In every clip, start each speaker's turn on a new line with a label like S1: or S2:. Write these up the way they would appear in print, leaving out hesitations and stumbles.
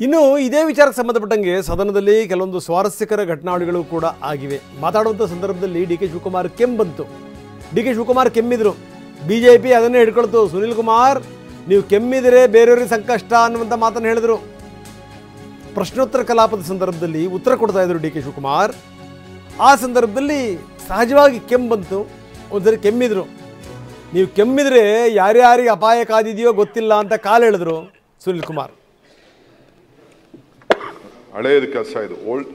S1: ಇನ್ನು ಇದೇ ವಿಚಾರಕ್ಕೆ ಸಂಬಂಧಪಟ್ಟಂಗೆ ಸದನದಲ್ಲಿ ಕೆಲವೊಂದು ಸ್ವಾರಸ್ಯಕರ ಘಟನಾವಳಿಗಳು ಕೂಡ ಆಗಿವೆ. ಮಾತಾಡುವಂಥ ಸಂದರ್ಭದಲ್ಲಿ ಡಿ ಕೆ ಶಿವಕುಮಾರ್ ಕೆಮ್ಮು ಡಿ ಕೆ ಶಿವಕುಮಾರ್ ಕೆಮ್ಮಿದ್ರು. ಬಿಜೆಪಿ ಅದನ್ನೇ ಹಿಡ್ಕೊಳ್ತು. ಸುನೀಲ್ ಕುಮಾರ್, ನೀವು ಕೆಮ್ಮಿದರೆ ಬೇರೆಯವರಿಗೆ ಸಂಕಷ್ಟ ಅನ್ನುವಂಥ ಮಾತನ್ನು ಹೇಳಿದರು. ಪ್ರಶ್ನೋತ್ತರ ಕಲಾಪದ ಸಂದರ್ಭದಲ್ಲಿ ಉತ್ತರ ಕೊಡ್ತಾ ಇದ್ರು ಡಿ ಕೆ ಶಿವಕುಮಾರ್. ಆ ಸಂದರ್ಭದಲ್ಲಿ ಸಹಜವಾಗಿ ಕೆಮ್ಮು ಒಂದ್ಸರಿ ಕೆಮ್ಮಿದ್ರು. ನೀವು ಕೆಮ್ಮಿದರೆ ಯಾರ್ಯಾರಿಗೆ ಅಪಾಯ ಕಾದಿದೆಯೋ ಗೊತ್ತಿಲ್ಲ ಅಂತ ಕಾಲು ಹೇಳಿದ್ರು ಸುನೀಲ್ ಕುಮಾರ್.
S2: ಹಳೆಯದು ಕೆಲಸ ಇದು. ಓಲ್ಡ್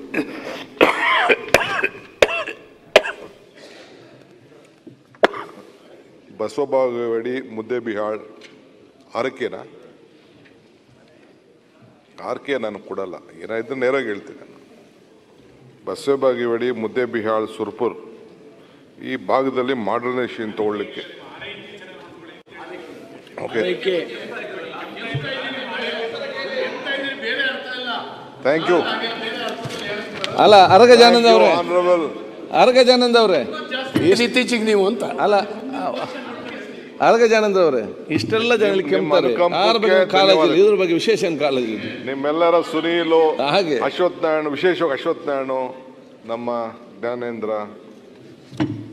S2: ಬಸವಬಾಗೇವಾಡಿ ಮುದ್ದೇಬಿಹಾಳ್ ಆರಕೆನಾ ಆರ್ಕೆ ನಾನು ಕೊಡಲ್ಲ, ಏನಾಯ್ತು ನೇರಾಗಿ ಹೇಳ್ತೀನಿ ನಾನು. ಬಸವಬಾಗೇವಾಡಿ ಮುದ್ದೇಬಿಹಾಳ್ ಸುರ್ಪುರ್ ಈ ಭಾಗದಲ್ಲಿ ಮಾಡರ್ನೈಸೇಷನ್ ತಗೊಳ್ಳಿಕ್ಕೆ ಓಕೆ, ಥ್ಯಾಂಕ್ ಯು.
S3: ಅಲ್ಲ ಅರಗಜಾನಂದ ಅವರೇ, ಅರಗಜಾನಂದ ಅವರೇ,
S4: ಇತ್ತೀಚೆಗೆ ನೀವು ಅಂತ
S3: ಅಲ್ಲ ಅರಗಜಾನಂದ ಅವರೇ, ಇಷ್ಟೆಲ್ಲ ಜನ ಕೆಮ್ತಾರೆ, ಕಾಳಜಿ ಇದ್ರ ಬಗ್ಗೆ ವಿಶೇಷ ಕಾಳಜಿ ಇದೆ
S2: ನಿಮ್ಮೆಲ್ಲರ. ಸುನೀಲು,
S3: ಹಾಗೆ
S2: ಅಶ್ವಥ್ ನಾರಾಯಣ, ವಿಶೇಷವಾಗಿ ಅಶ್ವಥ್ ನಾರಾಯಣ, ನಮ್ಮ Jnanendra,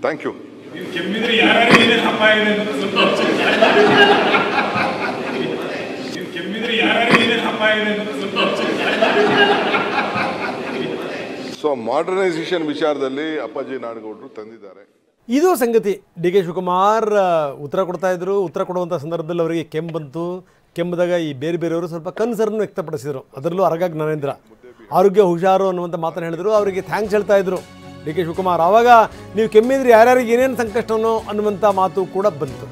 S2: thank you. So modernisation ವಿಚಾರದಲ್ಲಿ ಅಪ್ಪಾಜಿ ನಾಡಗೌಡರು ತಂದಿದ್ದಾರೆ.
S1: ಇದು ಸಂಗತಿ. ಡಿ ಕೆ ಶಿವಕುಮಾರ್ ಉತ್ತರ ಕೊಡ್ತಾ ಇದ್ರು. ಉತ್ತರ ಕೊಡುವಂಥ ಸಂದರ್ಭದಲ್ಲಿ ಅವರಿಗೆ ಕೆಮ್ಮು ಕೆಮ್ಮದಾಗ ಈ ಬೇರೆಯವರು ಸ್ವಲ್ಪ ಕನ್ಸರ್ನ್ ವ್ಯಕ್ತಪಡಿಸಿದರು. ಅದರಲ್ಲೂ ಅರಗ ಜ್ಞಾನೇಂದ್ರ ಆರೋಗ್ಯ ಹುಷಾರು ಅನ್ನುವಂಥ ಮಾತನ್ನು ಹೇಳಿದ್ರು. ಅವರಿಗೆ ಥ್ಯಾಂಕ್ಸ್ ಹೇಳ್ತಾ ಇದ್ರು ಡಿ ಕೆ ಶಿವಕುಮಾರ್. ಆವಾಗ ನೀವು ಕೆಮ್ಮಿದ್ರೆ ಯಾರ್ಯಾರಿಗೆ ಏನೇನು ಸಂಕಷ್ಟನೋ ಅನ್ನುವಂಥ ಮಾತು ಕೂಡ ಬಂತು.